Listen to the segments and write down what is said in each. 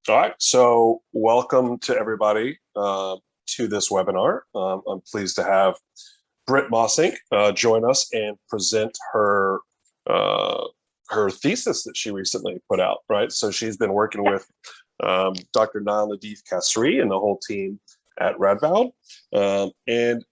All right, so welcome to everybody to this webinar. I'm pleased to have Britt Mossink join us and present uh, her thesis that she recently put out. Right, so she's been working with Dr. Nail Nadif Kasri and the whole team at Radboud, and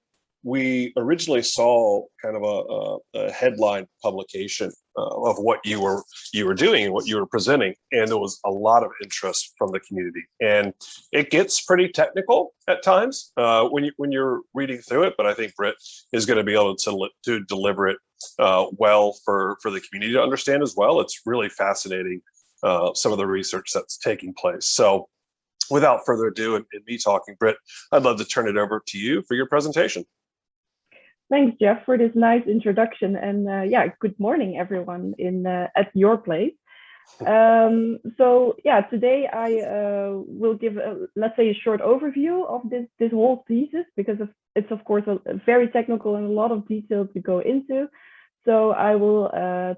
we originally saw kind of a headline publication of what you were doing and what you were presenting, and there was a lot of interest from the community. And it gets pretty technical at times when you're reading through it, but I think Britt is going to be able to deliver it well for the community to understand as well. It's really fascinating, some of the research that's taking place. So without further ado, and me talking, Britt, I'd love to turn it over to you for your presentation. Thanks, Jeff, for this nice introduction. And yeah, good morning, everyone at your place. So yeah, today I will give, let's say, a short overview of this whole thesis, because it's of course a very technical and a lot of detail to go into. So I will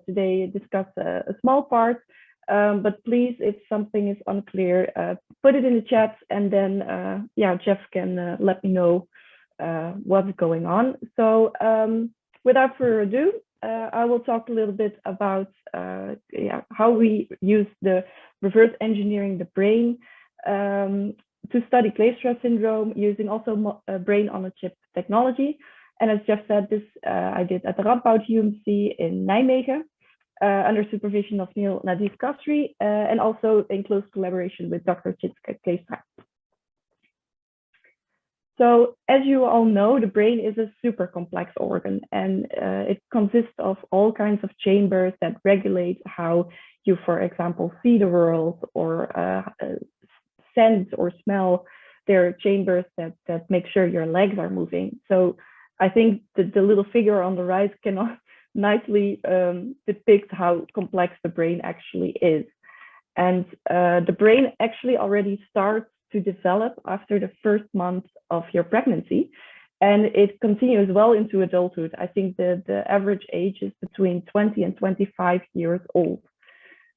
today discuss a small part, but please, if something is unclear, put it in the chat, and then yeah, Jeff can let me know what's going on. So without further ado, I will talk a little bit about how we use the reverse engineering the brain to study glacial syndrome using also brain on a chip technology. And as Jeff said, this I did at the Radboud UMC in Nijmegen under supervision of Nail Nadif Kasri and also in close collaboration with Dr. Tjitske Kleestra. So as you all know, the brain is a super complex organ, and it consists of all kinds of chambers that regulate how you, for example, see the world or sense or smell. There are chambers that make sure your legs are moving. So I think the little figure on the right can nicely depict how complex the brain actually is. And the brain actually already starts to develop after the first month of your pregnancy, and it continues well into adulthood. I think the average age is between 20 and 25 years old.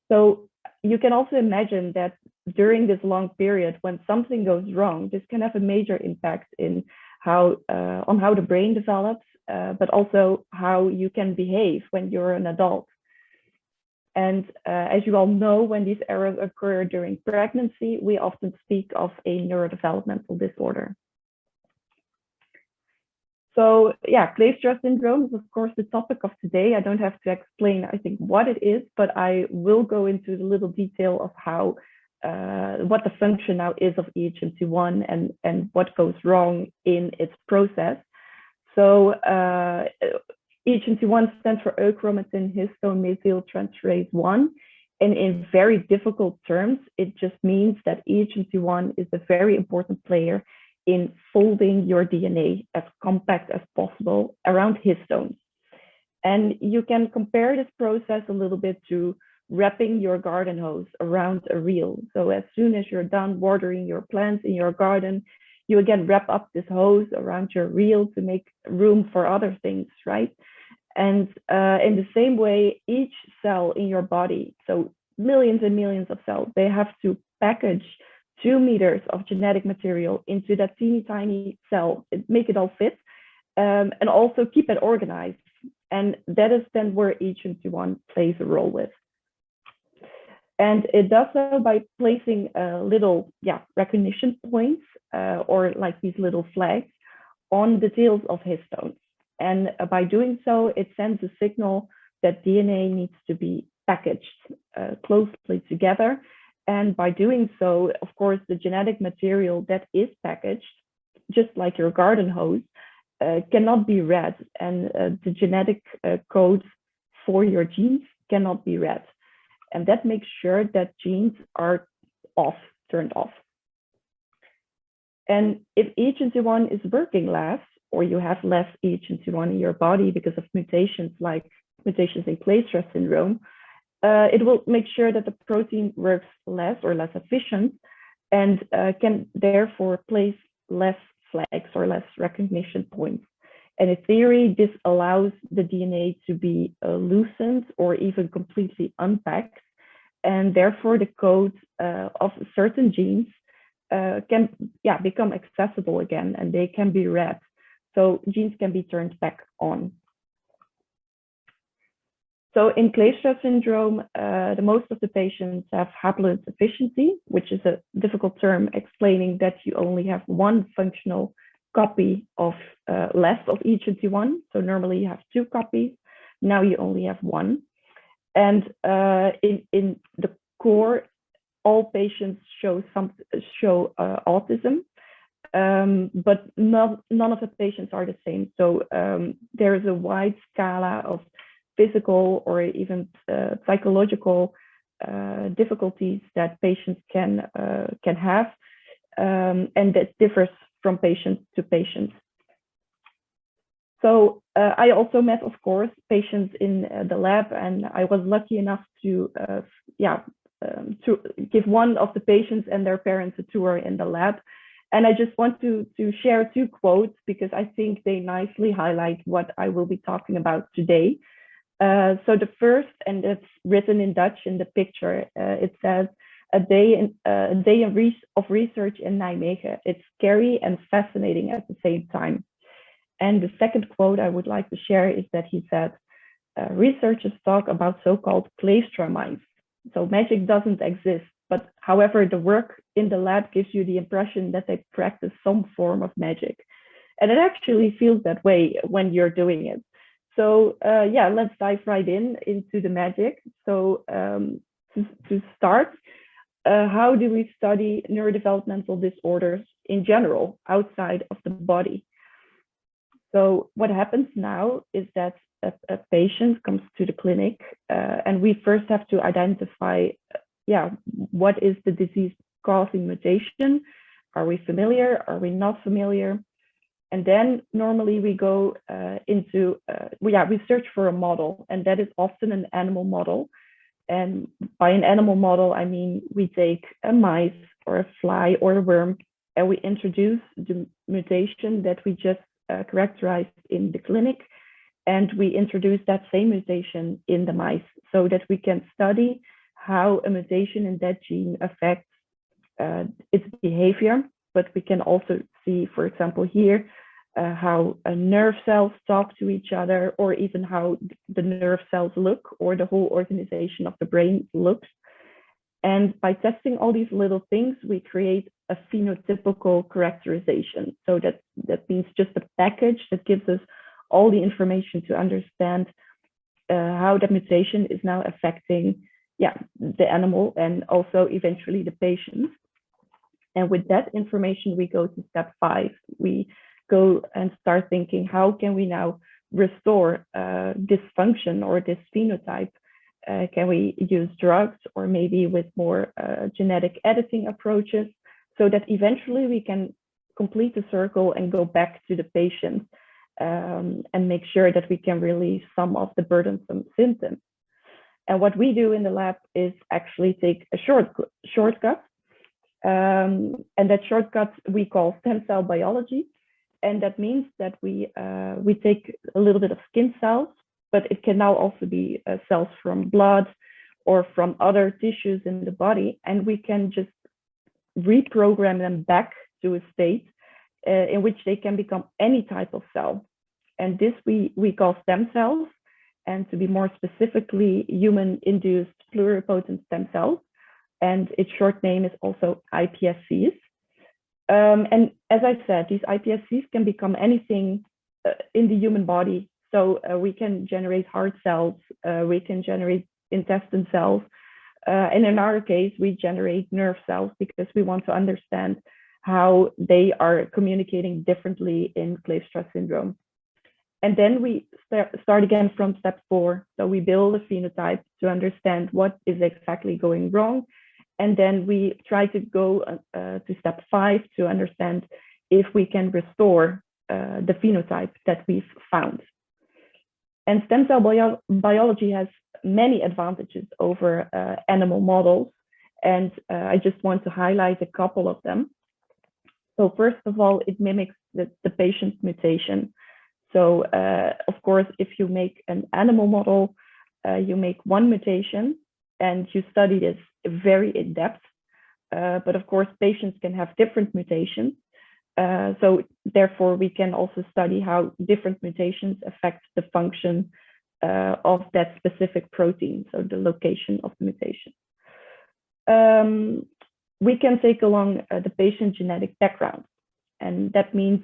So you can also imagine that during this long period, when something goes wrong, this can have a major impact in how on how the brain develops, but also how you can behave when you're an adult. And as you all know, when these errors occur during pregnancy, we often speak of a neurodevelopmental disorder. So yeah, glacial syndrome is of course the topic of today. I don't have to explain, I think, what it is, but I will go into the little detail of how, what the function now is of EHMT1 and what goes wrong in its process. So EHMT1 stands for euchromatin histone methyltransferase 1. And in very difficult terms, it just means that EHMT1 is a very important player in folding your DNA as compact as possible around histones. And you can compare this process a little bit to wrapping your garden hose around a reel. So as soon as you're done watering your plants in your garden, you again wrap up this hose around your reel to make room for other things, right? And in the same way, each cell in your body, so millions and millions of cells, they have to package 2 meters of genetic material into that teeny tiny cell, make it all fit, and also keep it organized. And that is then where EHMT1 plays a role with. And it does so by placing little recognition points or like these little flags on the tails of histones. And by doing so, it sends a signal that DNA needs to be packaged closely together. And by doing so, of course, the genetic material that is packaged, just like your garden hose, cannot be read. And the genetic code for your genes cannot be read. And that makes sure that genes are turned off. And if EHMT1 is working less, or you have less EHMT1 in your body because of mutations like mutations in glacial syndrome, it will make sure that the protein works less or less efficient and can therefore place less flags or less recognition points. And in theory, this allows the DNA to be loosened or even completely unpacked. and therefore the code of certain genes can become accessible again, and they can be read. So genes can be turned back on. So in Kleefstra syndrome, the most of the patients have haploid deficiency, which is a difficult term explaining that you only have one functional copy of left of each UT1. So normally you have two copies. Now you only have one. And in the core, all patients show autism, but none of the patients are the same. So there is a wide scala of physical or even psychological difficulties that patients can have, and that differs from patient to patient. So I also met, of course, patients in the lab, and I was lucky enough to give one of the patients and their parents a tour in the lab. And I just want to share two quotes because I think they nicely highlight what I will be talking about today. So the first, and it's written in Dutch in the picture, it says, a day of research in Nijmegen. It's scary and fascinating at the same time. And the second quote I would like to share is that he said, researchers talk about so-called Kleefstra minds. So magic doesn't exist, but however, the work in the lab gives you the impression that they practice some form of magic. And it actually feels that way when you're doing it. So let's dive right into the magic. So to start, how do we study neurodevelopmental disorders in general outside of the body? So what happens now is that a patient comes to the clinic and we first have to identify, what is the disease causing mutation? Are we familiar? Are we not familiar? And then normally we go we search for a model, and that is often an animal model. And by an animal model, I mean, we take a mice or a fly or a worm, and we introduce the mutation that we just characterized in the clinic. And we introduce that same mutation in the mice so that we can study how a mutation in that gene affects its behavior. But we can also see, for example, here, how nerve cells talk to each other, or even how the nerve cells look, or the whole organization of the brain looks. And by testing all these little things, we create a phenotypical characterization. So that means just a package that gives us all the information to understand how that mutation is now affecting the animal and also eventually the patient. And with that information, we go to step 5. We go and start thinking, how can we now restore this function or this phenotype? Can we use drugs, or maybe with more genetic editing approaches, so that eventually we can complete the circle and go back to the patient and make sure that we can relieve some of the burdensome symptoms. And what we do in the lab is actually take a shortcut. And that shortcut we call stem cell biology. And that means that we take a little bit of skin cells, but it can now also be cells from blood or from other tissues in the body, and we can just reprogram them back to a state in which they can become any type of cell. And this we call stem cells, and to be more specifically, human-induced pluripotent stem cells. And its short name is also iPSCs. And as I said, these iPSCs can become anything in the human body. So we can generate heart cells, we can generate intestine cells. And in our case, we generate nerve cells because we want to understand how they are communicating differently in Kleefstra syndrome. And then we start again from step 4. So we build a phenotype to understand what is exactly going wrong. And then we try to go to step 5 to understand if we can restore the phenotype that we've found. And stem cell biology has many advantages over animal models. And I just want to highlight a couple of them. So first of all, it mimics the patient's mutation. So of course, if you make an animal model, you make one mutation. and you study this very in depth. But of course, patients can have different mutations. So therefore, we can also study how different mutations affect the function of that specific protein, so the location of the mutation. We can take along the patient's genetic background. And that means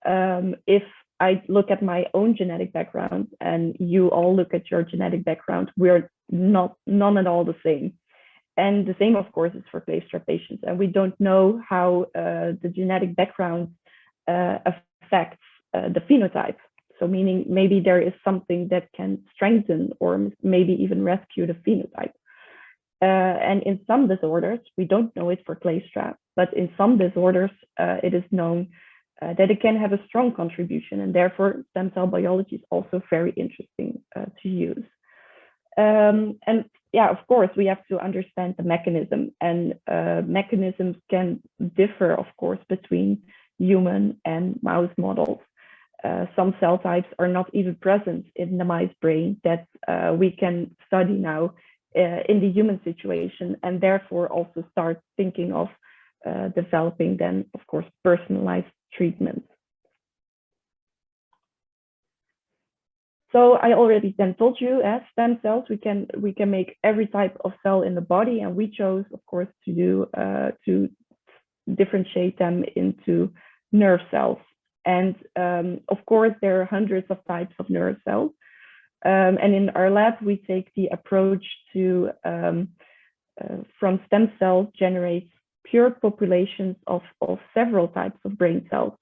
if I look at my own genetic background and you all look at your genetic background, we're none at all the same. And the same, of course, is for Kleefstra patients. And we don't know how the genetic background affects the phenotype. So meaning maybe there is something that can strengthen or maybe even rescue the phenotype. And in some disorders, we don't know it for Kleefstra, but in some disorders, it is known that it can have a strong contribution, and therefore stem cell biology is also very interesting to use. And yeah, of course, we have to understand the mechanism, and mechanisms can differ, of course, between human and mouse models. Some cell types are not even present in the mice brain that we can study now in the human situation, and therefore also start thinking of developing then, of course, personalized treatments. So I already then told you, as stem cells, we can make every type of cell in the body, and we chose, of course, to differentiate them into nerve cells. And of course, there are hundreds of types of nerve cells. And in our lab, we take the approach to, from stem cells, generate pure populations of several types of brain cells.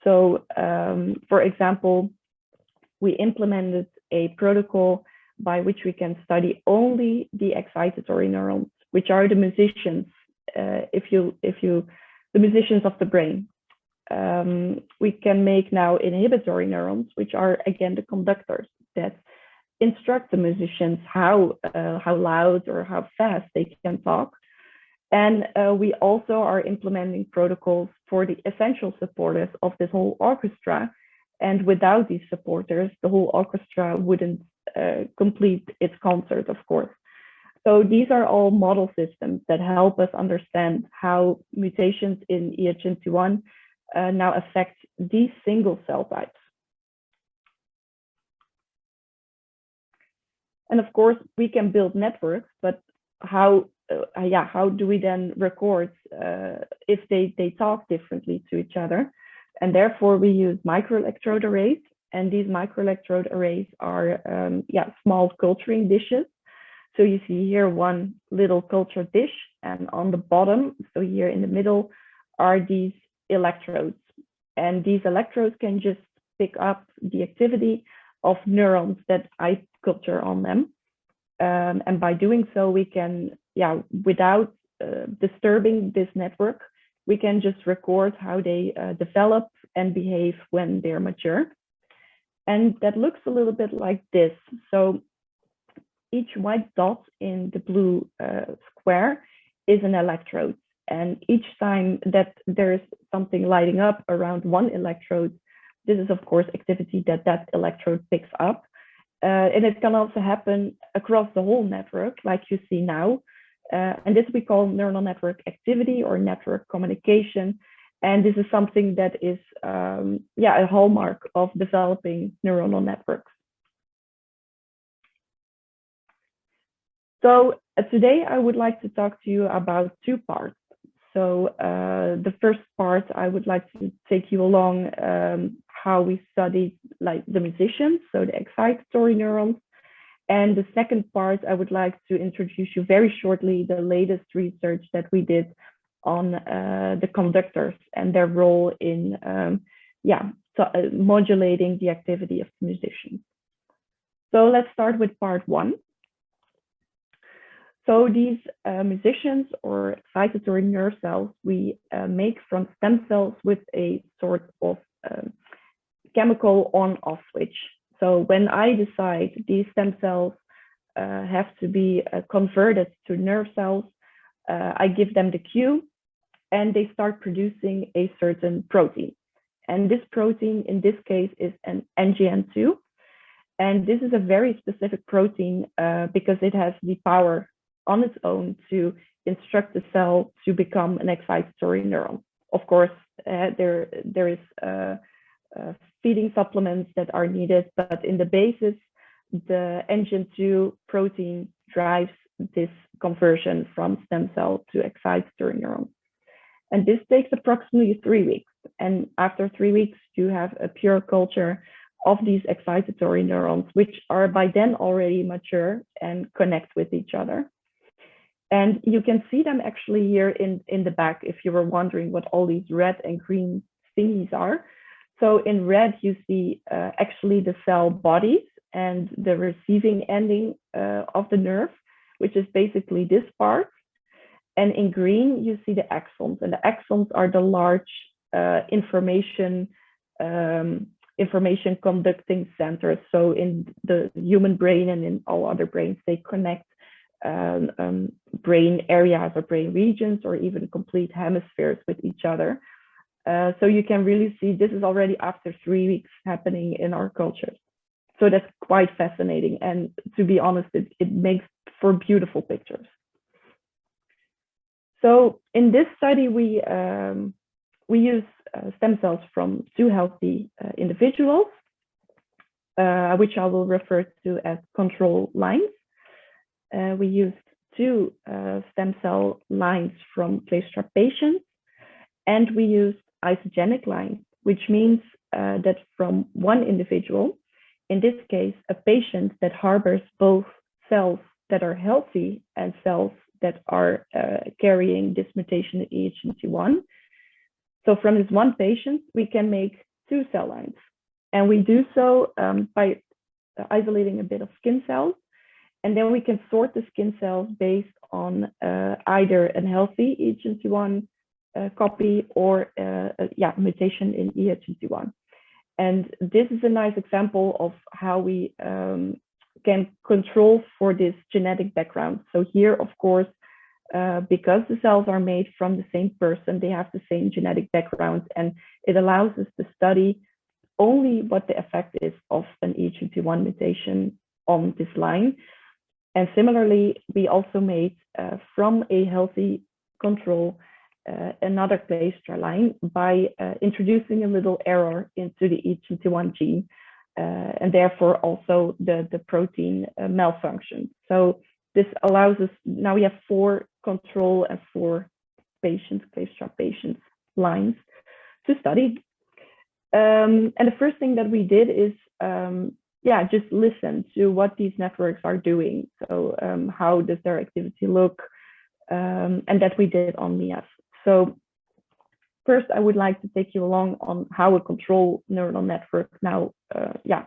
So, for example, we implemented a protocol by which we can study only the excitatory neurons, which are the musicians, the musicians of the brain. We can make now inhibitory neurons, which are again the conductors that instruct the musicians how loud or how fast they can talk. And we also are implementing protocols for the essential supporters of this whole orchestra. And without these supporters, the whole orchestra wouldn't complete its concert, of course. So these are all model systems that help us understand how mutations in EHN21 now affect these single cell types. And of course, we can build networks, but how do we then record if they talk differently to each other? And therefore, we use microelectrode arrays. And these microelectrode arrays are small culturing dishes. So you see here one little culture dish, and on the bottom, so here in the middle, are these electrodes. And these electrodes can just pick up the activity of neurons that I culture on them. And by doing so, we can, without disturbing this network, we can just record how they develop and behave when they're mature. And that looks a little bit like this. So each white dot in the blue square is an electrode. And each time that there's something lighting up around one electrode, this is, of course, activity that electrode picks up. And it can also happen across the whole network, like you see now. And this we call neural network activity or network communication. And this is something that is, a hallmark of developing neuronal networks. So today I would like to talk to you about two parts. So the first part, I would like to take you along how we studied like the musicians, so the excitatory neurons. And the second part, I would like to introduce you very shortly the latest research that we did on the conductors and their role in modulating the activity of the musicians. So let's start with part one. So these musicians or excitatory nerve cells we make from stem cells with a sort of chemical on-off switch. So when I decide these stem cells have to be converted to nerve cells, I give them the cue and they start producing a certain protein. And this protein in this case is an NGN2. And this is a very specific protein because it has the power on its own to instruct the cell to become an excitatory neuron. Of course, there is feeding supplements that are needed, but in the basis, the engine 2 protein drives this conversion from stem cell to excitatory neuron. And this takes approximately 3 weeks. And after 3 weeks, you have a pure culture of these excitatory neurons, which are by then already mature and connect with each other. And you can see them actually here in the back, if you were wondering what all these red and green thingies are. So in red, you see actually the cell bodies and the receiving ending of the nerve, which is basically this part. And in green, you see the axons, and the axons are the large information conducting centers. So in the human brain and in all other brains, they connect brain areas or brain regions or even complete hemispheres with each other. So you can really see this is already after 3 weeks happening in our cultures. So that's quite fascinating. And to be honest, it makes for beautiful pictures. So in this study, we use stem cells from 2 healthy individuals, which I will refer to as control lines. We used 2 stem cell lines from glacial patients, and we used isogenic lines, which means that from one individual, in this case, a patient that harbors both cells that are healthy and cells that are carrying this mutation in EHNT1. So from this one patient, we can make 2 cell lines. And we do so by isolating a bit of skin cells. And then we can sort the skin cells based on either a healthy EHNT1 copy or mutation in EHNT1. And this is a nice example of how we can control for this genetic background. So here, of course, because the cells are made from the same person, they have the same genetic background, and it allows us to study only what the effect is of an EHNT1 mutation on this line. And similarly, we also made from a healthy control another glacial line by introducing a little error into the EHNT1 gene, and therefore also the protein malfunction. So this allows us, now we have 4 control and 4 patients, glacial patients lines to study. And the first thing that we did is just listen to what these networks are doing. So how does their activity look? And that we did on MIAS. So first, I would like to take you along on how a control neural network now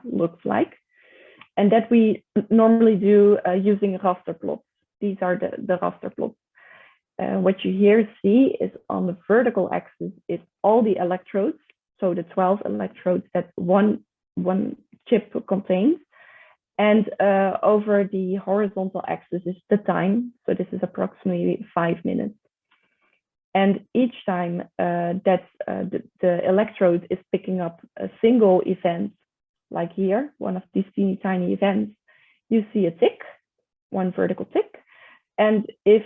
looks like. And that we normally do using raster plots. These are the raster plots. What you here see is on the vertical axis is all the electrodes. So the 12 electrodes that one chip contains. And over the horizontal axis is the time. So this is approximately 5 minutes. And each time that the electrode is picking up a single event, like here, one of these teeny tiny events, you see a tick, one vertical tick. And if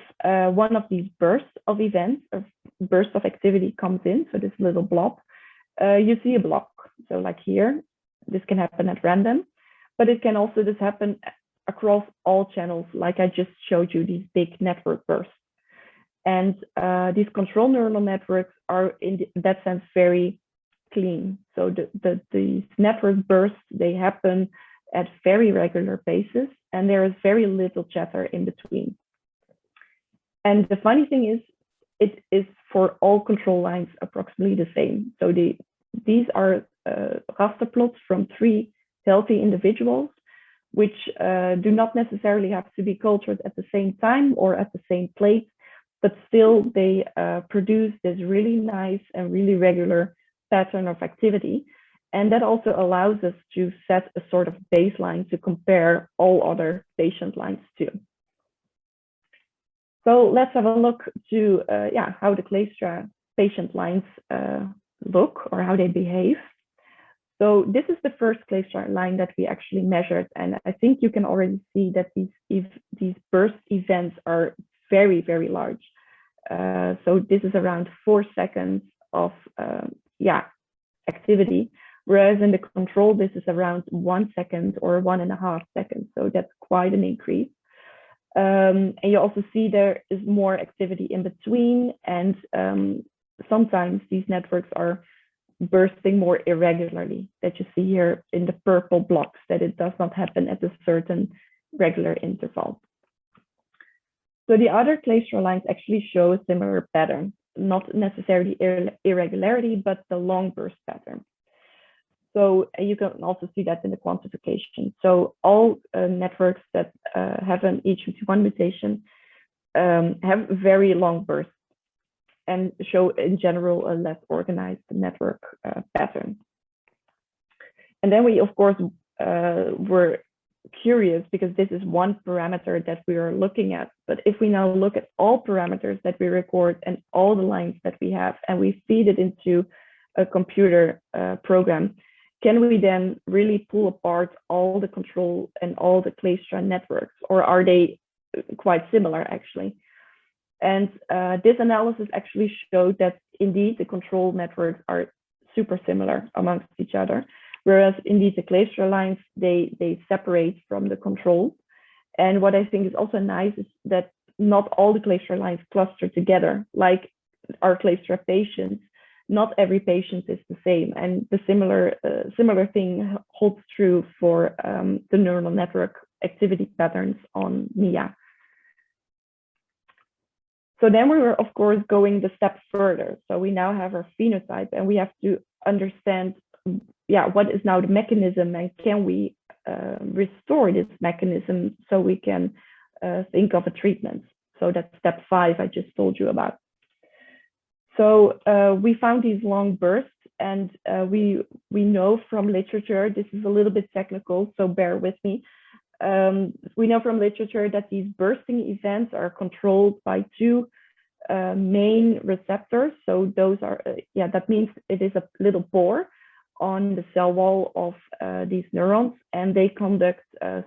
one of these bursts of events or bursts of activity comes in, so this little blob, you see a block. So like here, this can happen at random, but it can also just happen across all channels, like I just showed you, these big network bursts. And these control neural networks are in that sense very clean. So these network bursts, they happen at very regular basis, and there is very little chatter in between. And the funny thing is, it is for all control lines approximately the same. So these are raster plots from 3 healthy individuals, which do not necessarily have to be cultured at the same time or at the same plate, but still they produce this really nice and really regular pattern of activity. And that also allows us to set a sort of baseline to compare all other patient lines to. So let's have a look to how the Kleistra patient lines look or how they behave. So this is the first glacial line that we actually measured. And I think you can already see that these burst events are very, very large. So this is around 4 seconds of activity, whereas in the control, this is around 1 second or 1.5 seconds. So that's quite an increase. And you also see there is more activity in between, and sometimes these networks are bursting more irregularly, that you see here in the purple blocks, that it does not happen at a certain regular interval. So the other glacial lines actually show a similar pattern, not necessarily irregularity, but the long burst pattern. So you can also see that in the quantification. So all networks that have an H51 mutation have very long bursts and show in general a less organized network pattern. And then we, of course, were curious because this is one parameter that we are looking at. But if we now look at all parameters that we record and all the lines that we have, and we feed it into a computer program, can we then really pull apart all the control and all the glacial networks, or are they quite similar actually? And this analysis actually showed that indeed the control networks are super similar amongst each other, whereas indeed the glacial lines, they separate from the control. And what I think is also nice is that not all the glacial lines cluster together, like our glacial patients. Not every patient is the same, and the similar thing holds true for the neural network activity patterns on MIA. So then we were, of course, going the step further. So we now have our phenotype, and we have to understand, what is now the mechanism, and can we restore this mechanism so we can think of a treatment. So that's step 5 I just told you about. So we found these long bursts, and we know from literature, this is a little bit technical, so bear with me. We know from literature that these bursting events are controlled by 2 main receptors. So those are, that means it is a little pore on the cell wall of these neurons, and they conduct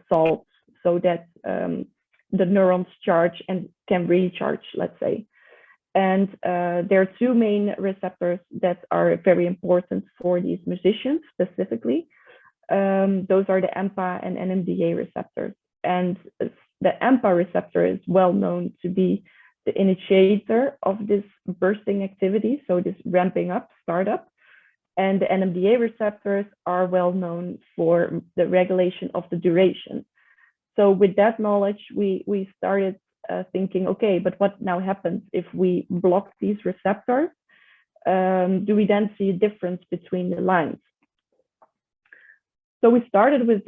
salts so that the neurons charge and can recharge, let's say. And there are 2 main receptors that are very important for these musicians specifically. Those are the AMPA and NMDA receptors. And the AMPA receptor is well known to be the initiator of this bursting activity, so this ramping up, startup. And the NMDA receptors are well known for the regulation of the duration. So with that knowledge, we started thinking, okay, but what now happens if we block these receptors? Do we then see a difference between the lines? So we started with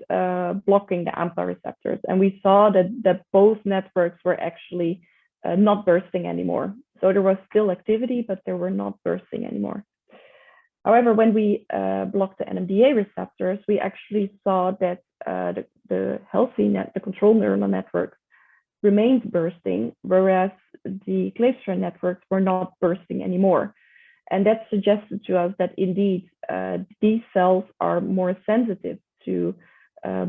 blocking the AMPA receptors, and we saw that both networks were actually not bursting anymore. So there was still activity, but they were not bursting anymore. However, when we blocked the NMDA receptors, we actually saw that the healthy the control neural networks remained bursting, whereas the glacial networks were not bursting anymore. And that suggested to us that indeed these cells are more sensitive to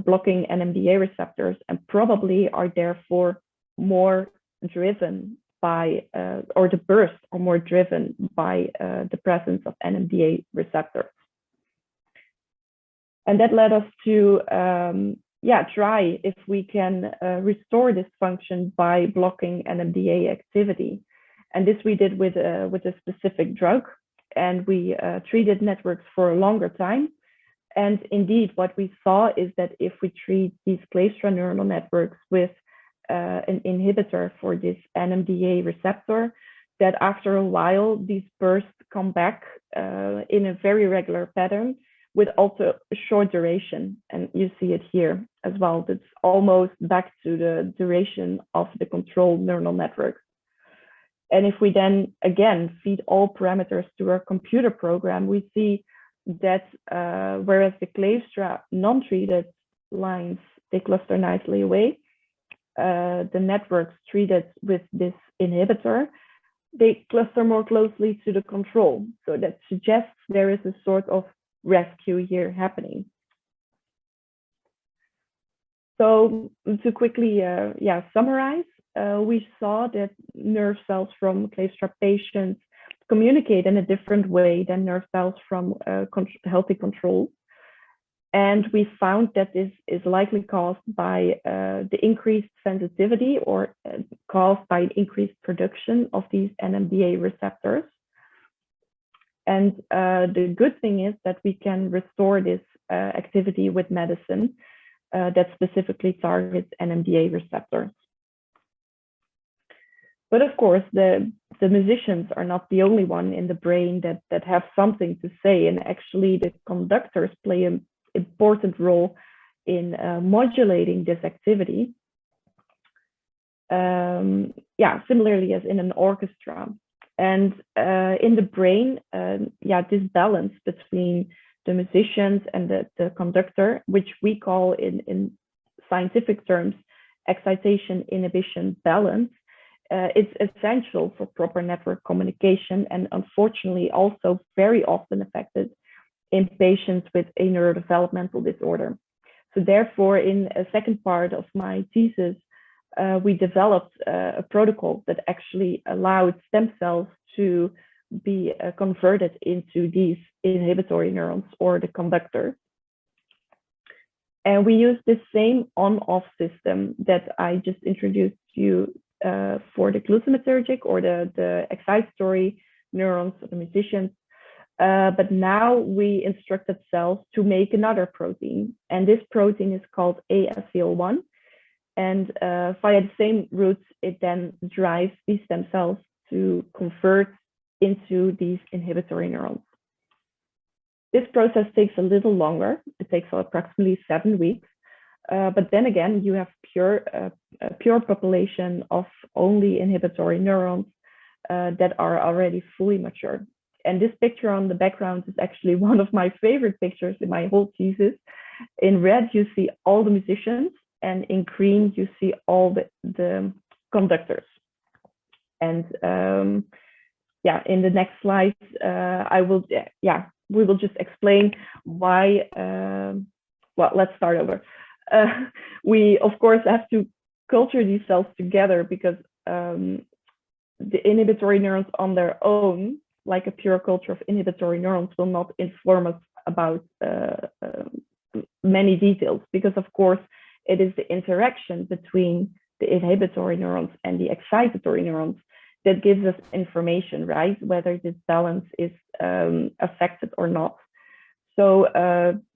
blocking NMDA receptors, and probably are therefore more driven by, or the bursts are more driven by the presence of NMDA receptors. And that led us to try if we can restore this function by blocking NMDA activity. And this we did with a specific drug, and we treated networks for a longer time. And indeed, what we saw is that if we treat these glacial neural networks with an inhibitor for this NMDA receptor, that after a while, these bursts come back in a very regular pattern with also a short duration. And you see it here as well. That's almost back to the duration of the control neural networks. And if we then, again, feed all parameters to our computer program, we see that whereas the glacial non-treated lines, they cluster nicely away, the networks treated with this inhibitor, they cluster more closely to the control. So that suggests there is a sort of rescue here happening. So to quickly summarize, we saw that nerve cells from Kleefstra patients communicate in a different way than nerve cells from healthy controls. And we found that this is likely caused by the increased sensitivity or caused by increased production of these NMDA receptors. And the good thing is that we can restore this activity with medicine that specifically targets NMDA receptors. But of course, the musicians are not the only one in the brain that have something to say, and actually the conductors play an important role in modulating this activity. Similarly as in an orchestra. And in the brain, this balance between the musicians and the conductor, which we call in scientific terms, excitation inhibition balance, it's essential for proper network communication, and unfortunately also very often affected in patients with a neurodevelopmental disorder. So therefore, in a second part of my thesis, we developed a protocol that actually allowed stem cells to be converted into these inhibitory neurons or the conductors. And we use the same on-off system that I just introduced you for the glutamatergic or the excitatory neurons, the musicians. But now we instructed cells to make another protein, and this protein is called ASCL1. And via the same routes, it then drives these stem cells to convert into these inhibitory neurons. This process takes a little longer. It takes approximately 7 weeks. But then again, you have a pure population of only inhibitory neurons that are already fully mature. And this picture on the background is actually one of my favorite pictures in my whole thesis. In red, you see all the musicians, and in green, you see all the conductors. And in the next slides, we will just explain why. Well, let's start over. We, of course, have to culture these cells together because the inhibitory neurons on their own, like a pure culture of inhibitory neurons, will not inform us about many details, because of course it is the interaction between the inhibitory neurons and the excitatory neurons that gives us information, right? Whether this balance is affected or not. So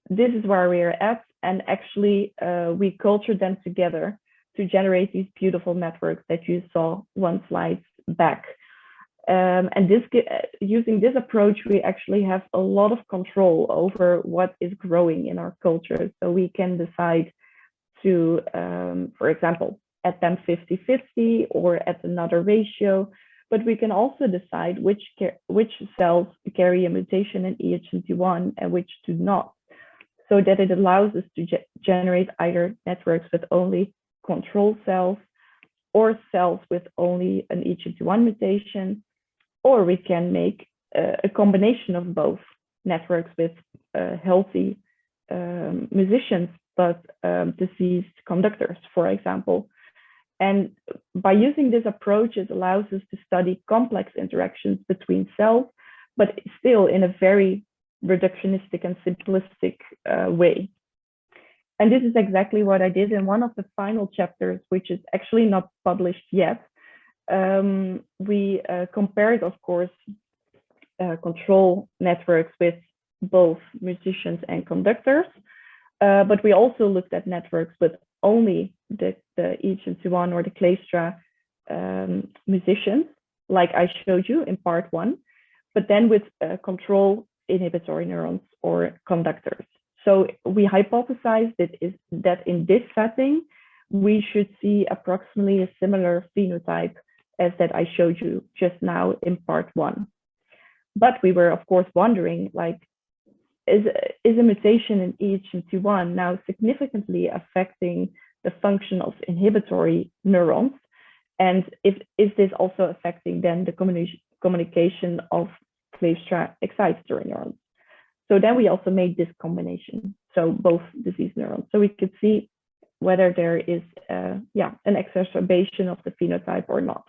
this is where we're at, and actually we cultured them together to generate these beautiful networks that you saw one slide back. And using this approach, we actually have a lot of control over what is growing in our culture. So we can decide to, for example, add them 50-50 or at another ratio, but we can also decide which cells carry a mutation in EHMT1 and which do not, so that it allows us to generate either networks with only control cells or cells with only an EHMT1 mutation, or we can make a combination of both, networks with healthy musicians but diseased conductors, for example. And by using this approach, it allows us to study complex interactions between cells, but still in a very reductionistic and simplistic way. And this is exactly what I did in one of the final chapters, which is actually not published yet. We compared, of course, control networks with both musicians and conductors, but we also looked at networks with only the EHMT1 or the Kleefstra musicians, like I showed you in part 1, but then with control inhibitory neurons or conductors. So we hypothesized that in this setting, we should see approximately a similar phenotype as that I showed you just now in part 1. But we were, of course, wondering, like, is a mutation in EHMT1 now significantly affecting the function of inhibitory neurons? And is this also affecting then the communication of Kleefstra excitatory neurons? So then we also made this combination, so both disease neurons. So we could see whether there is an exacerbation of the phenotype or not.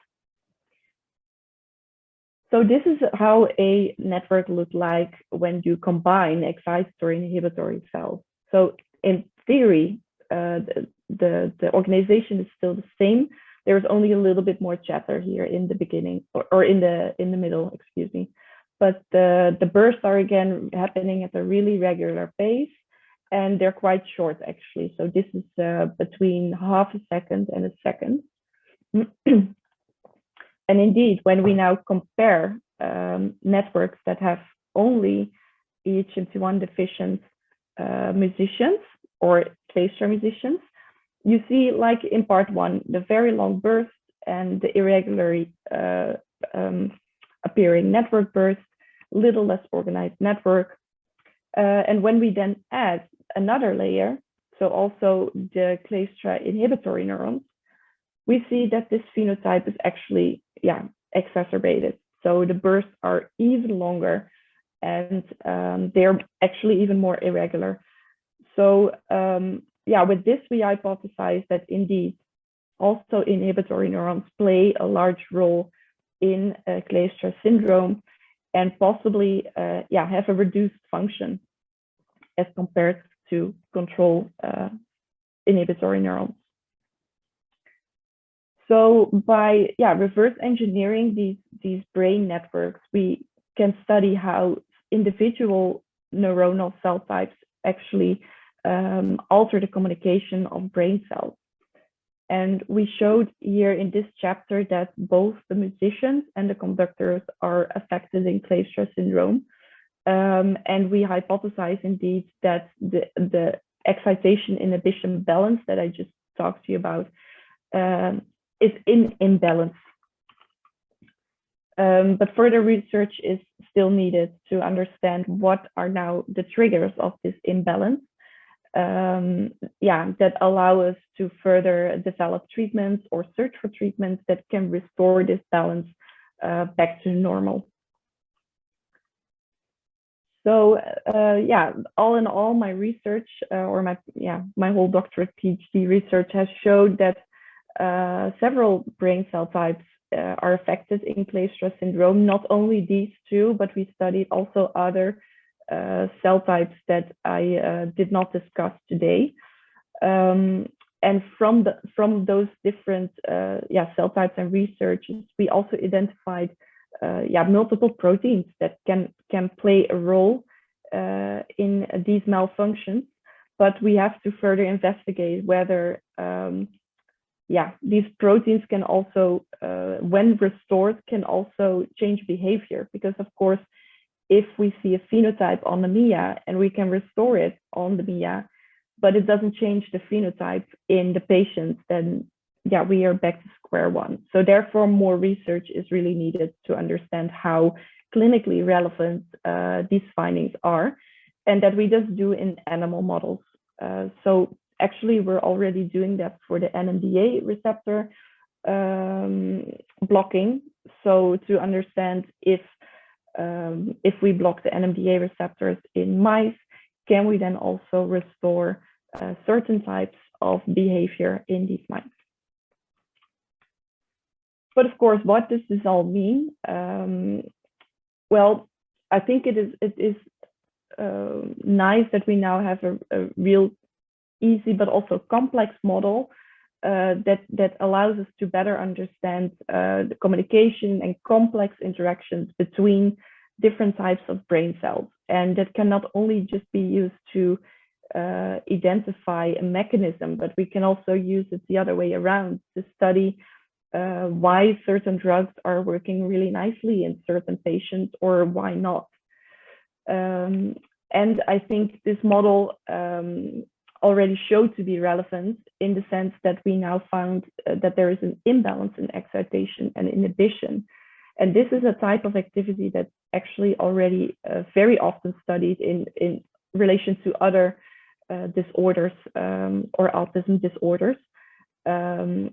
So this is how a network looked like when you combine excitatory and inhibitory cells. So in theory, the organization is still the same. There's only a little bit more chatter here in the beginning, or in the middle, excuse me. But the bursts are again happening at a really regular pace, and they're quite short actually. So this is between half a second and a second. And indeed, when we now compare networks that have only EHMT1 deficient musicians or glacial musicians, you see, like in part one, the very long burst and the irregularly appearing network burst, little less organized network. And when we then add another layer, so also the glacial inhibitory neurons, we see that this phenotype is actually, exacerbated. So the bursts are even longer, and they're actually even more irregular. So with this, we hypothesize that indeed also inhibitory neurons play a large role in glacial syndrome, and possibly have a reduced function as compared to control inhibitory neurons. So by reverse engineering these brain networks, we can study how individual neuronal cell types actually alter the communication of brain cells. And we showed here in this chapter that both the musicians and the conductors are affected in glacial syndrome. And we hypothesize indeed that the excitation inhibition balance that I just talked to you about is in imbalance. But further research is still needed to understand what are now the triggers of this imbalance. That allow us to further develop treatments or search for treatments that can restore this balance back to normal. So all in all, my research or my whole doctorate PhD research has showed that several brain cell types are affected in glacial syndrome. Not only these two, but we studied also other cell types that I did not discuss today. And from those different cell types and researches, we also identified multiple proteins that can play a role in these malfunctions. But we have to further investigate whether these proteins can also, when restored, can also change behavior. Because of course, if we see a phenotype on the MIA and we can restore it on the MIA, but it doesn't change the phenotype in the patients, then we are back to square one. So therefore, more research is really needed to understand how clinically relevant these findings are, and that we just do in animal models. So actually, we're already doing that for the NMDA receptor blocking. So to understand if we block the NMDA receptors in mice, can we then also restore certain types of behavior in these mice? But of course, what does this all mean? Well, I think it is nice that we now have a real easy but also complex model that allows us to better understand the communication and complex interactions between different types of brain cells. And that can not only just be used to identify a mechanism, but we can also use it the other way around to study why certain drugs are working really nicely in certain patients or why not. And I think this model already showed to be relevant in the sense that we now found that there is an imbalance in excitation and inhibition. And this is a type of activity that's actually already very often studied in relation to other disorders or autism disorders. And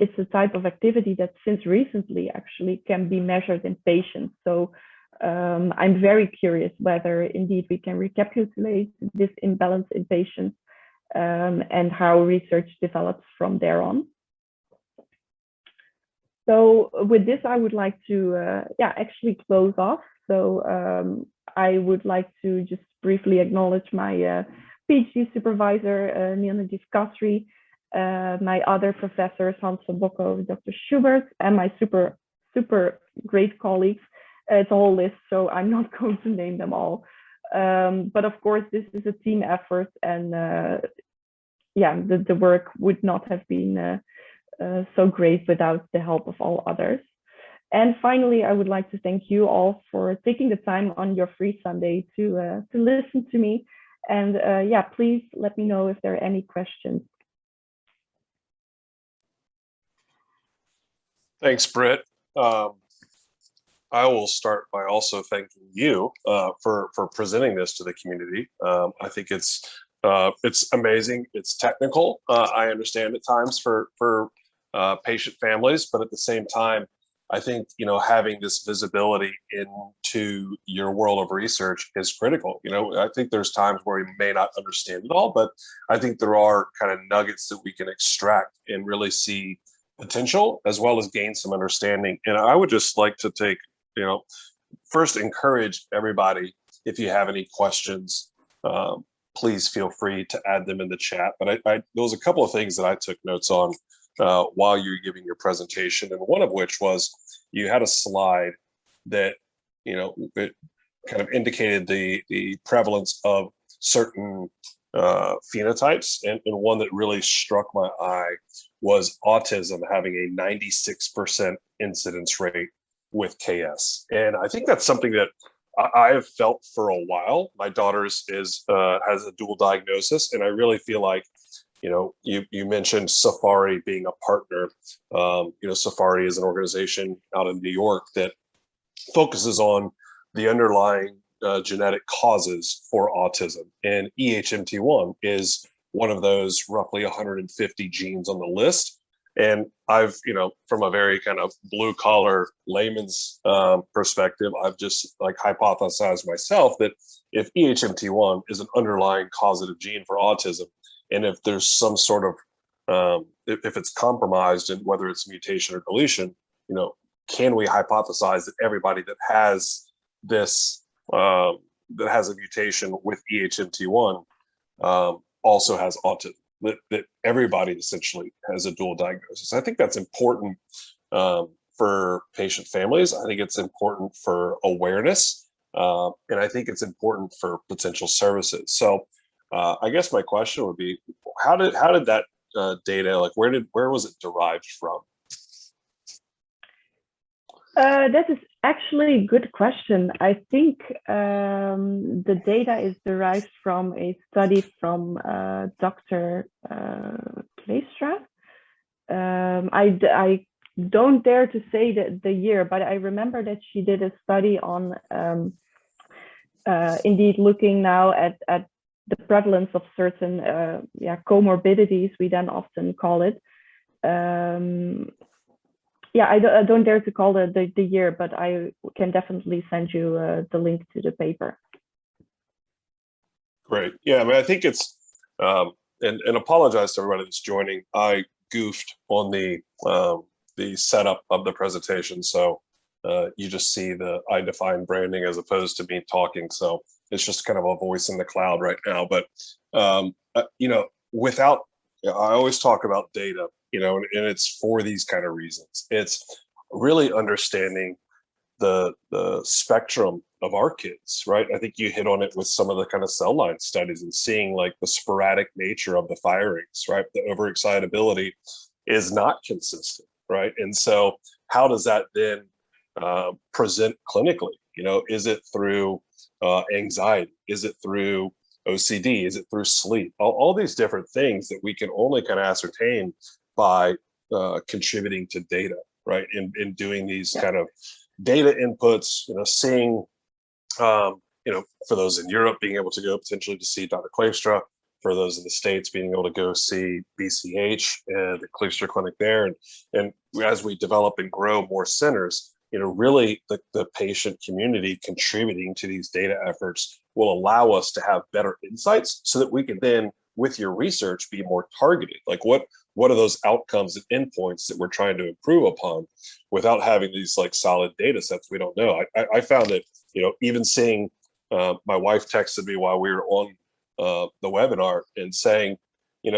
it's a type of activity that since recently actually can be measured in patients. So I'm very curious whether indeed we can recapitulate this imbalance in patients and how research develops from there on. So with this, I would like to actually close off. So I would like to just briefly acknowledge my PhD supervisor, Niana Discasri, my other professors, Hans van Bocco, Dr. Schubert, and my super great colleagues. It's a whole list, so I'm not going to name them all. But of course, this is a team effort, and the work would not have been so great without the help of all others. And finally, I would like to thank you all for taking the time on your free Sunday to listen to me. And please let me know if there are any questions. Thanks, Britt. I will start by also thanking you for presenting this to the community. I think it's amazing. It's technical. I understand at times for patient families, but at the same time, I think having this visibility into your world of research is critical. I think there's times where we may not understand it all, but I think there are kind of nuggets that we can extract and really see potential as well as gain some understanding. And I would just like to take, first encourage everybody, if you have any questions, please feel free to add them in the chat. But there was a couple of things that I took notes on while you were giving your presentation, and one of which was you had a slide that it kind of indicated the prevalence of certain phenotypes, and one that really struck my eye was autism having a 96% incidence rate with KS. And I think that's something that I have felt for a while. My daughter's has a dual diagnosis, and I really feel like you mentioned Safari being a partner. Safari is an organization out in New York that focuses on the underlying genetic causes for autism. And EHMT1 is one of those roughly 150 genes on the list. And I've, from a very kind of blue collar layman's perspective, I've just hypothesized myself that if EHMT1 is an underlying causative gene for autism, and if there's some sort of, if it's compromised, and whether it's mutation or deletion, can we hypothesize that everybody that has this, that has a mutation with EHMT1 also has autism, that everybody essentially has a dual diagnosis? I think that's important for patient families. I think it's important for awareness, and I think it's important for potential services. So I guess my question would be, how did that data, where was it derived from? That is actually a good question. I think the data is derived from a study from Dr. Kleestra. I don't dare to say the year, but I remember that she did a study on indeed looking now at the prevalence of certain comorbidities, we then often call it. I don't dare to call the year, but I can definitely send you the link to the paper. Great. Yeah, I mean, I think it's, and apologize to everybody that's joining. I goofed on the setup of the presentation, so you just see the I define branding as opposed to me talking. So it's just kind of a voice in the cloud right now. But without, I always talk about data, and it's for these kind of reasons. It's really understanding the spectrum of our kids, right? I think you hit on it with some of the kind of cell line studies and seeing the sporadic nature of the firings, right? The overexcitability is not consistent, right? And so how does that then present clinically? Is it through anxiety? Is it through OCD? Is it through sleep? All these different things that we can only kind of ascertain by contributing to data, right? In doing these kind of data inputs, seeing, for those in Europe, being able to go potentially to see Dr. Kleefstra, for those in the States, being able to go see BCH and the Kleefstra clinic there. And as we develop and grow more centers, really the patient community contributing to these data efforts will allow us to have better insights so that we can then, with your research, be more targeted. Like what are those outcomes and endpoints that we're trying to improve upon without having these like solid data sets we don't know. I found that, even seeing, my wife texted me while we were on the webinar and saying,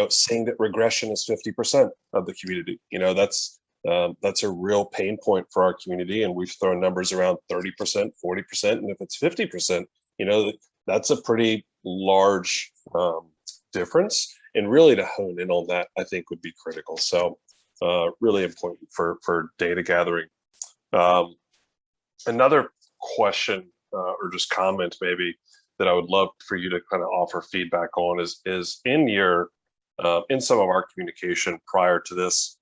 seeing that regression is 50% of the community, that's a real pain point for our community. And we've thrown numbers around 30%, 40%. And if it's 50%, that's a pretty large difference. And really to hone in on that, I think would be critical. So really important for data gathering. Another question or just comment maybe that I would love for you to kind of offer feedback on is in your in some of our communication prior to this,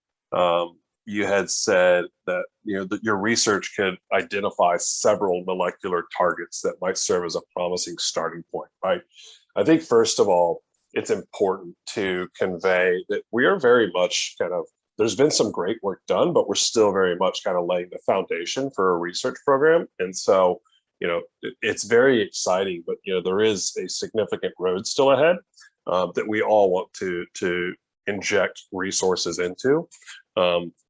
you had said that that your research could identify several molecular targets that might serve as a promising starting point, right? I think first of all, it's important to convey that we are very much there's been some great work done, but we're still very much kind of laying the foundation for a research program. And so, it's very exciting, but there is a significant road still ahead that we all want to inject resources into.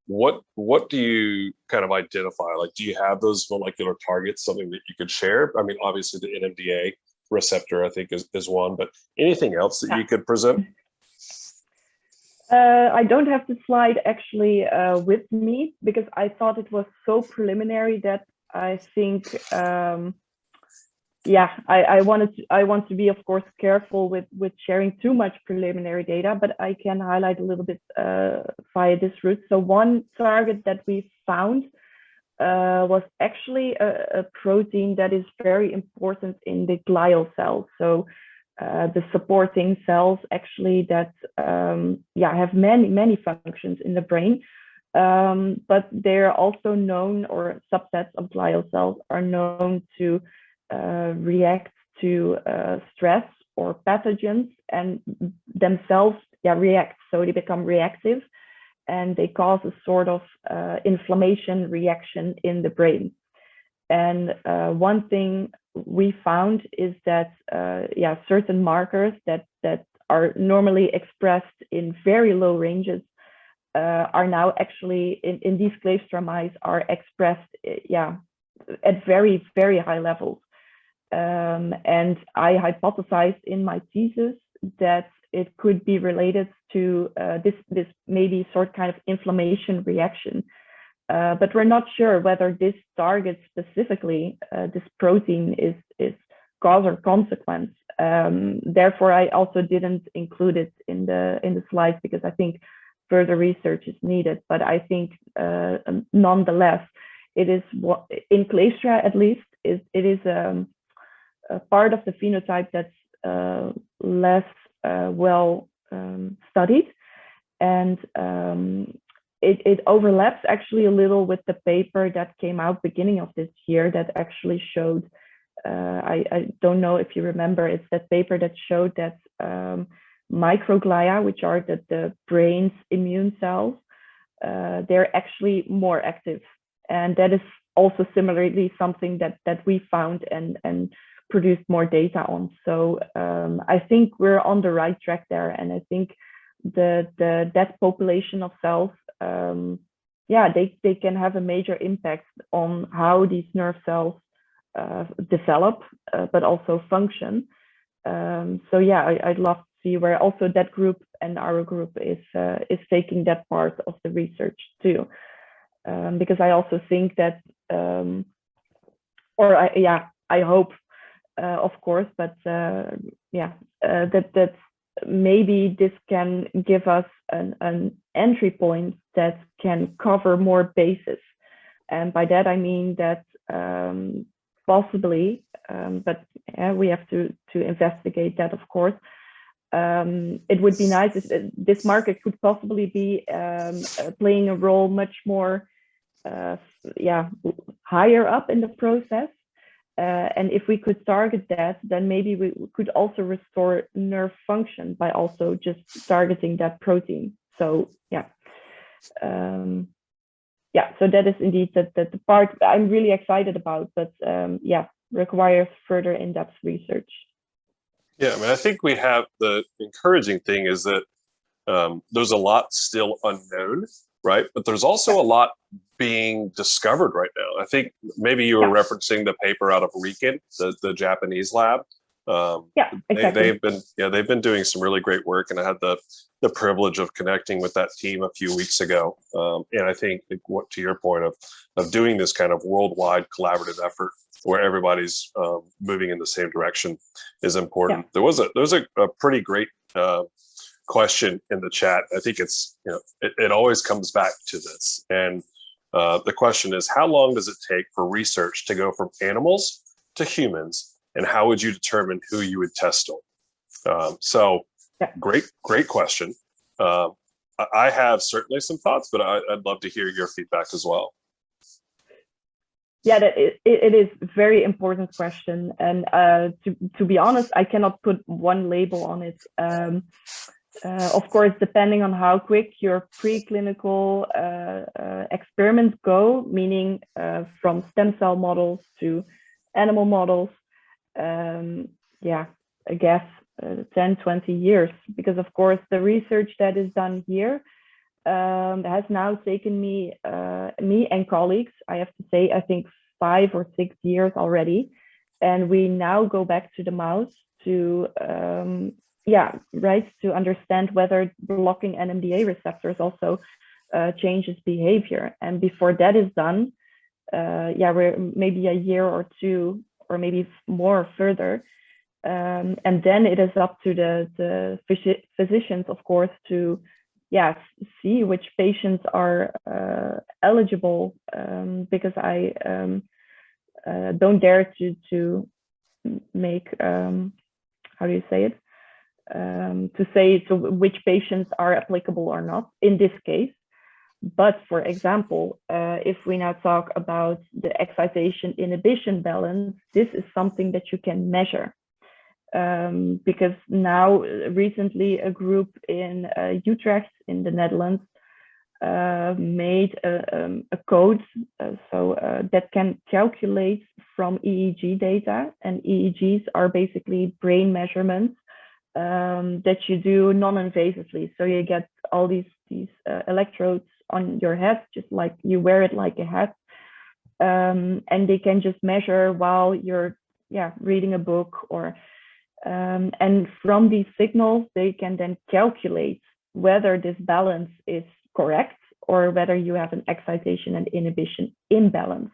What do you kind of identify? Like, do you have those molecular targets, something that you could share? I mean, obviously the NMDA receptor, I think is one, but anything else that you could present? I don't have the slide actually with me because I thought it was so preliminary that I think, I want to be, of course, careful with sharing too much preliminary data, but I can highlight a little bit via this route. So one target that we found was actually a protein that is very important in the glial cells. So the supporting cells actually that have many functions in the brain, but they're also known, or subsets of glial cells are known to react to stress or pathogens and themselves react. So they become reactive and they cause a sort of inflammation reaction in the brain. And one thing we found is that certain markers that are normally expressed in very low ranges are now actually in these glacial mice are expressed at very, very high levels. And I hypothesized in my thesis that it could be related to this maybe kind of inflammation reaction. But we're not sure whether this target specifically, this protein is cause or consequence. Therefore, I also didn't include it in the slides because I think further research is needed. But I think nonetheless, it is in Glacial at least, it is a part of the phenotype that's less well studied, and it overlaps actually a little with the paper that came out beginning of this year that actually showed, I don't know if you remember, it's that paper that showed that microglia, which are the brain's immune cells, they're actually more active. And that is also similarly something that we found and produced more data on. So I think we're on the right track there. And I think that population of cells, they can have a major impact on how these nerve cells develop, but also function. I'd love to see where also that group and our group is taking that part of the research too, because I also think that, I hope, of course, but that maybe this can give us an entry point that can cover more bases. And by that, I mean that possibly, but we have to investigate that, of course. It would be nice if this market could possibly be playing a role much more higher up in the process. And if we could target that, then maybe we could also restore nerve function by also just targeting that protein. So yeah, so that is indeed the part I'm really excited about, but yeah, requires further in-depth research. Yeah, I mean, I think we have the encouraging thing is that there's a lot still unknown, right? But there's also a lot being discovered right now. I think maybe you were referencing the paper out of Riken, the Japanese lab. Yeah, exactly. They've been doing some really great work, and I had the privilege of connecting with that team a few weeks ago. And I think what to your point of doing this kind of worldwide collaborative effort where everybody's moving in the same direction is important. There was a pretty great question in the chat. I think it's, it always comes back to this. And the question is, how long does it take for research to go from animals to humans? And how would you determine who you would test on? Great question. I have certainly some thoughts, but I'd love to hear your feedback as well. Yeah, it is a very important question. And to be honest, I cannot put one label on it. Of course, depending on how quick your preclinical experiments go, meaning from stem cell models to animal models, yeah, I guess 10, 20 years, because of course the research that is done here has now taken me and colleagues, I have to say, I think 5 or 6 years already. And we now go back to the mouse to to understand whether blocking NMDA receptors also changes behavior. And before that is done, we're maybe a year or two, or maybe more further. And then it is up to the physicians, of course, to see which patients are eligible, because I don't dare to make, how do you say it? To say to which patients are applicable or not in this case. But for example, if we now talk about the excitation inhibition balance, this is something that you can measure. Because now recently a group in Utrecht in the Netherlands made a code that can calculate from EEG data, and EEGs are basically brain measurements that you do non-invasively. So you get all these electrodes on your head, just like you wear it like a hat, and they can just measure while you're reading a book, or and from these signals they can then calculate whether this balance is correct or whether you have an excitation and inhibition imbalance.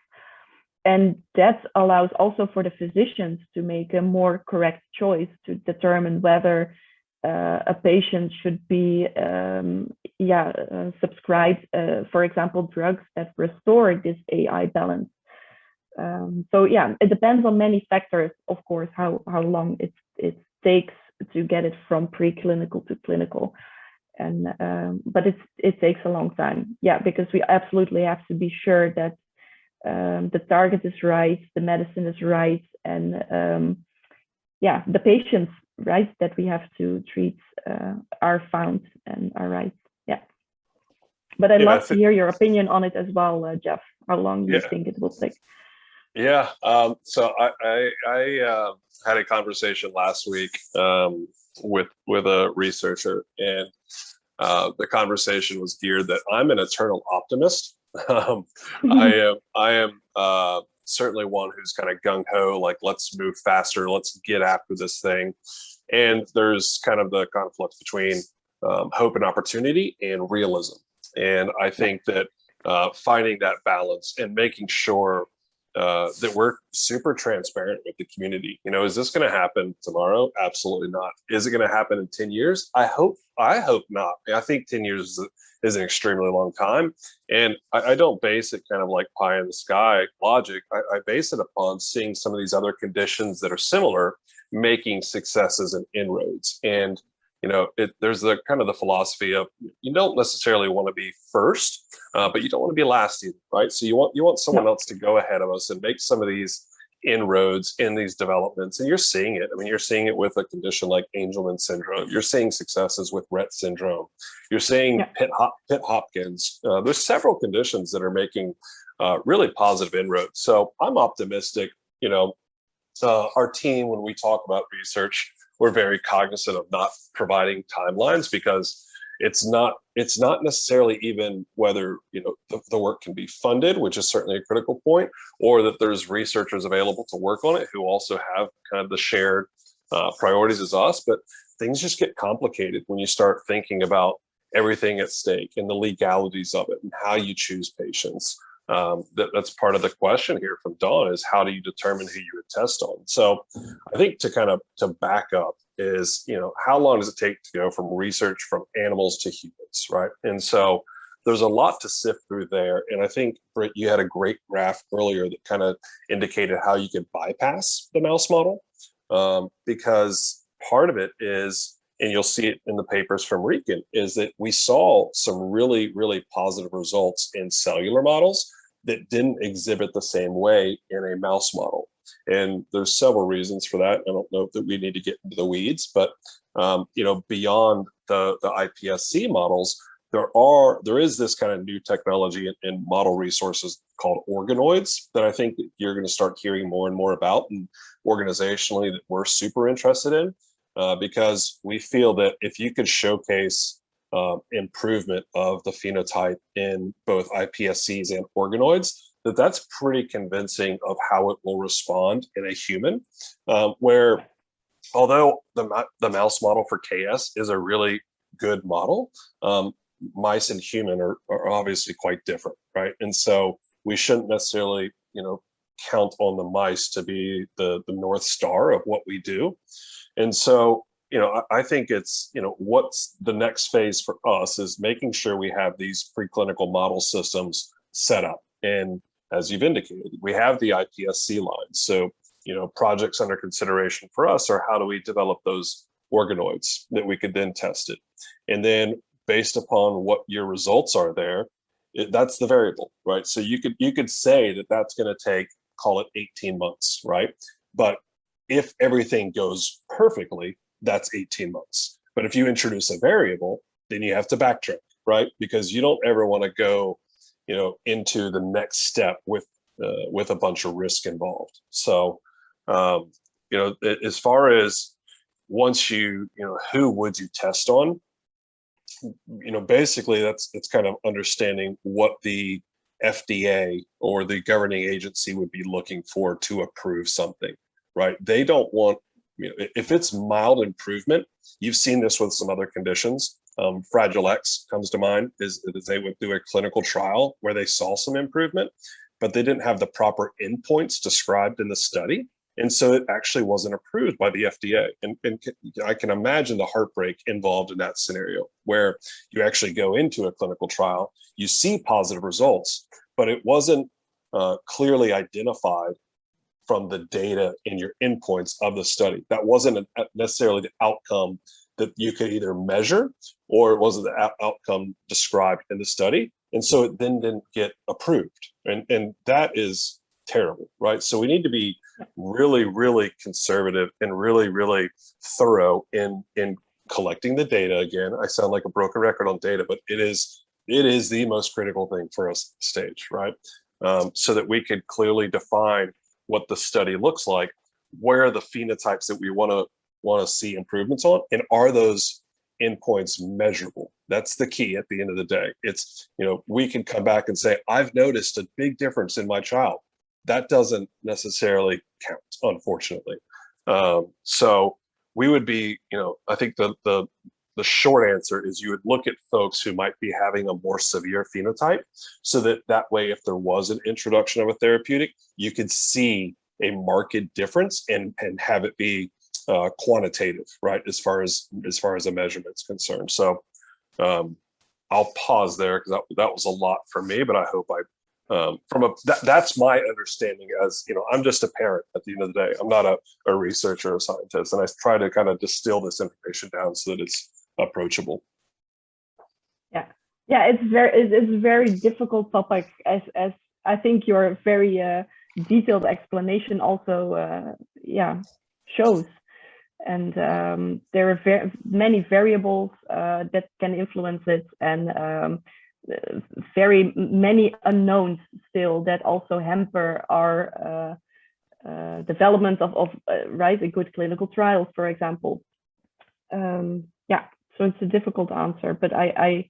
And that allows also for the physicians to make a more correct choice to determine whether a patient should be subscribed, for example, drugs that restore this AI balance. So yeah, it depends on many factors, of course, how long it takes to get it from preclinical to clinical. And but it takes a long time, because we absolutely have to be sure that the target is right, the medicine is right, and the patients, right, that we have to treat are found and are right. But I'd love to hear your opinion on it as well, Jeff. How long do you think it will take? Yeah, so I had a conversation last week with a researcher, and the conversation was geared that I'm an eternal optimist. I am certainly one who's kind of gung-ho, like, let's move faster, let's get after this thing. And there's kind of the conflict between hope and opportunity and realism. And I think that finding that balance and making sure that we're super transparent with the community. Is this going to happen tomorrow? Absolutely not. Is it going to happen in 10 years? I hope not. I think 10 years is an extremely long time. And I don't base it kind of like pie in the sky logic. I base it upon seeing some of these other conditions that are similar, making successes and inroads. And there's the kind of the philosophy of, you don't necessarily want to be first, but you don't want to be last either, right? So you want someone else to go ahead of us and make some of these inroads in these developments, and you're seeing it. I mean, you're seeing it with a condition like Angelman syndrome. You're seeing successes with Rett syndrome. You're seeing Pitt-Hopkins. There's several conditions that are making really positive inroads. So I'm optimistic. Our team, when we talk about research, we're very cognizant of not providing timelines, because it's not necessarily even whether the work can be funded, which is certainly a critical point, or that there's researchers available to work on it who also have kind of the shared priorities as us. But things just get complicated when you start thinking about everything at stake and the legalities of it and how you choose patients. That's part of the question here from Dawn, is how do you determine who you would test on? So I think to back up is, how long does it take to go from research from animals to humans, right? And so there's a lot to sift through there. And I think, Britt, you had a great graph earlier that kind of indicated how you could bypass the mouse model, because part of it is, and you'll see it in the papers from Riken, is that we saw some really, really positive results in cellular models that didn't exhibit the same way in a mouse model. And there's several reasons for that. I don't know that we need to get into the weeds, but beyond the iPSC models, there is this kind of new technology in model resources called organoids that I think that you're going to start hearing more and more about, and organizationally that we're super interested in, because we feel that if you could showcase improvement of the phenotype in both iPSCs and organoids, that's pretty convincing of how it will respond in a human, where although the mouse model for KS is a really good model, mice and human are obviously quite different, right? And so we shouldn't necessarily, count on the mice to be the North Star of what we do. And so, I think it's, what's the next phase for us is making sure we have these preclinical model systems set up. And as you've indicated, we have the iPSC lines. So, projects under consideration for us are how do we develop those organoids that we could then test it. And then based upon what your results are there, that's the variable, right? So you could say that that's going to take, call it 18 months, right? But if everything goes perfectly, that's 18 months. But if you introduce a variable, then you have to backtrack, right? Because you don't ever want to go, into the next step with a bunch of risk involved. So, as far as once who would you test on? Basically it's kind of understanding what the FDA or the governing agency would be looking for to approve something, right? They don't want, if it's mild improvement, you've seen this with some other conditions. Fragile X comes to mind, is they would do a clinical trial where they saw some improvement, but they didn't have the proper endpoints described in the study. And so it actually wasn't approved by the FDA. And I can imagine the heartbreak involved in that scenario, where you actually go into a clinical trial, you see positive results, but it wasn't clearly identified from the data in your endpoints of the study. That wasn't necessarily the outcome that you could either measure, or it wasn't the outcome described in the study. And so it then didn't get approved. And that is terrible, right? So we need to be really, really conservative and really, really thorough in collecting the data. Again, I sound like a broken record on data, but it is the most critical thing for us at the stage, right? So that we could clearly define what the study looks like, where are the phenotypes that we want to see improvements on, and are those endpoints measurable? That's the key at the end of the day. It's, we can come back and say, I've noticed a big difference in my child. That doesn't necessarily count, unfortunately. So we would be, I think the short answer is you would look at folks who might be having a more severe phenotype, so that way, if there was an introduction of a therapeutic, you could see a marked difference and have it be quantitative, right? As far as a measurement's concerned. So I'll pause there, because that was a lot for me, but I hope that's my understanding. As I'm just a parent at the end of the day. I'm not a researcher or a scientist, and I try to kind of distill this information down so that it's approachable. It's very difficult topic, as I think you're very detailed explanation also shows. And there are many variables that can influence it, and very many unknowns still that also hamper our development of a good clinical trials, for example. So it's a difficult answer, but I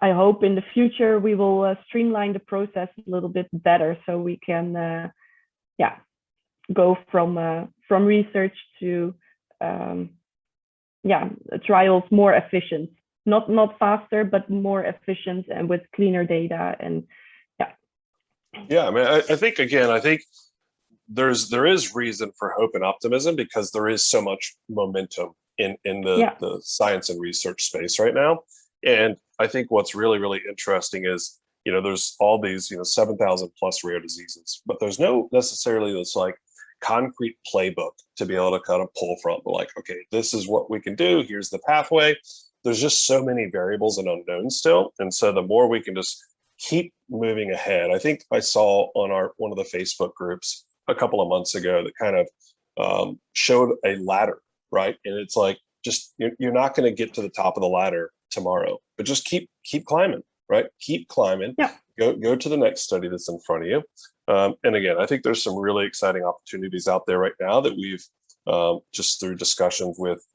hope in the future we will streamline the process a little bit better, so we can go from research to trials more efficient, not faster, but more efficient and with cleaner data. And I mean, I think there is reason for hope and optimism, because there is so much momentum in the science and research space right now. And I think what's really, really interesting is, there's all these, 7,000 plus rare diseases, but there's no necessarily this like concrete playbook to be able to kind of pull from. Like, okay, this is what we can do. Here's the pathway. There's just so many variables and unknowns still. And so the more we can just keep moving ahead. I think I saw on one of the Facebook groups a couple of months ago that kind of showed a ladder, right? And it's like, just you're not going to get to the top of the ladder tomorrow, but just keep climbing, right? Keep climbing. Yeah. Go to the next study that's in front of you. And again, I think there's some really exciting opportunities out there right now that we've just through discussions with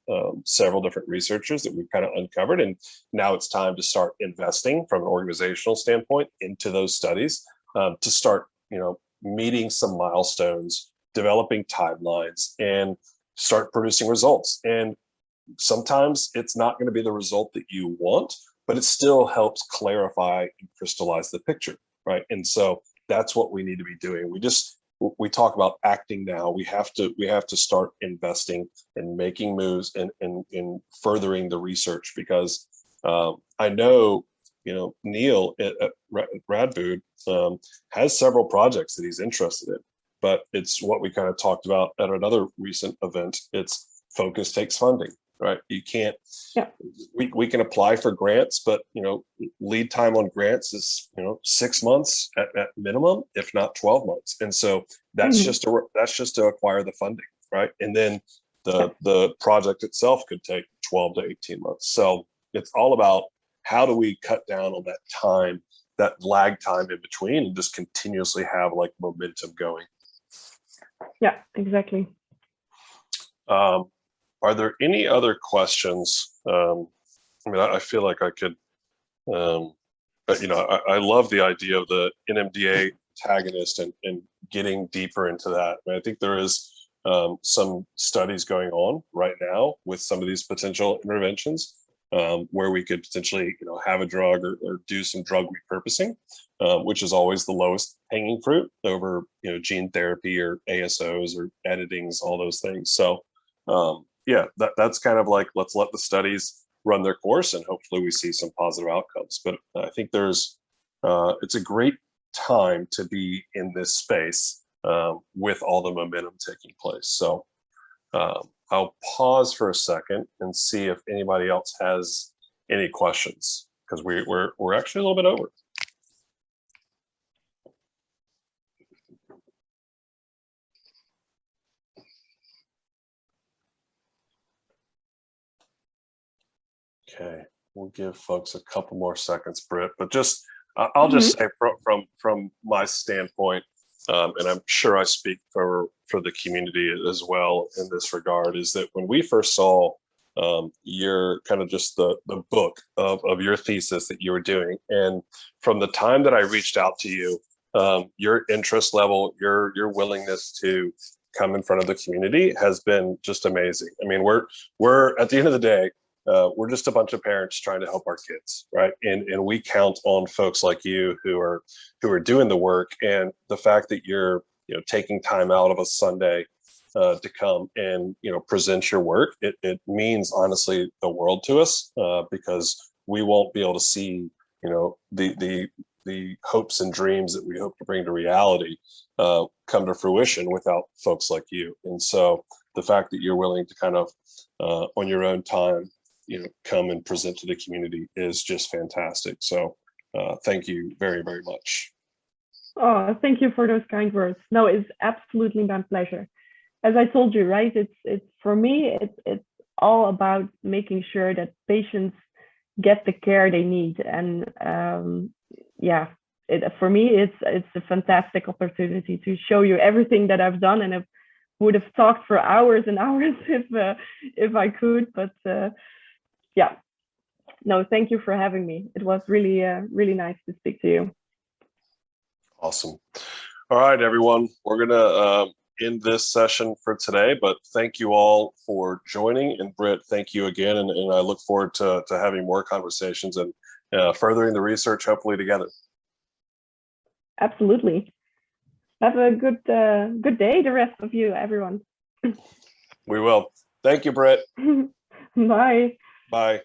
several different researchers that we've kind of uncovered. And now it's time to start investing from an organizational standpoint into those studies, to start, meeting some milestones, developing timelines, and start producing results. And sometimes it's not going to be the result that you want, but it still helps clarify and crystallize the picture, right? And so that's what we need to be doing. We talk about acting now. We have to start investing and making moves and in furthering the research, because I know, Neil at Radboud has several projects that he's interested in, but it's what we kind of talked about at another recent event. It's focus takes funding, right? You can't, we can apply for grants, but, lead time on grants is, 6 months at minimum, if not 12 months. And so that's just to acquire the funding, right? And then the project itself could take 12 to 18 months. So it's all about how do we cut down on that time, that lag time in between, and just continuously have like momentum going. Yeah, exactly. Are there any other questions? I feel like I could, I love the idea of the NMDA antagonist and getting deeper into that. I think there is some studies going on right now with some of these potential interventions, where we could potentially, have a drug or do some drug repurposing, which is always the lowest hanging fruit over, gene therapy or ASOs or editings, all those things. So that's kind of like, let's let the studies run their course and hopefully we see some positive outcomes. But I think it's a great time to be in this space with all the momentum taking place. So I'll pause for a second and see if anybody else has any questions, because we're actually a little bit over. Okay, we'll give folks a couple more seconds, Britt, but just I'll just say from my standpoint, and I'm sure I speak for the community as well in this regard, is that when we first saw your kind of just the book of your thesis that you were doing, and from the time that I reached out to you, your interest level, your willingness to come in front of the community has been just amazing. I mean, we're at the end of the day, we're just a bunch of parents trying to help our kids, right? And we count on folks like you who are doing the work, and the fact that you're taking time out of a Sunday to come and present your work, it means honestly the world to us, because we won't be able to see the hopes and dreams that we hope to bring to reality come to fruition without folks like you. And so the fact that you're willing to kind of on your own time come and present to the community is just fantastic. So thank you very, very much. Oh, thank you for those kind words. No, it's absolutely my pleasure. As I told you, right? It's for me, it's all about making sure that patients get the care they need. And yeah, for me, it's a fantastic opportunity to show you everything that I've done, and I would have talked for hours and hours if I could. But yeah, no, thank you for having me. It was really nice to speak to you. Awesome. All right, everyone. We're gonna end this session for today, but thank you all for joining. And Britt, thank you again. And I look forward to having more conversations and furthering the research, hopefully together. Absolutely. Have a good day, the rest of you, everyone. We will. Thank you, Britt. Bye. Bye.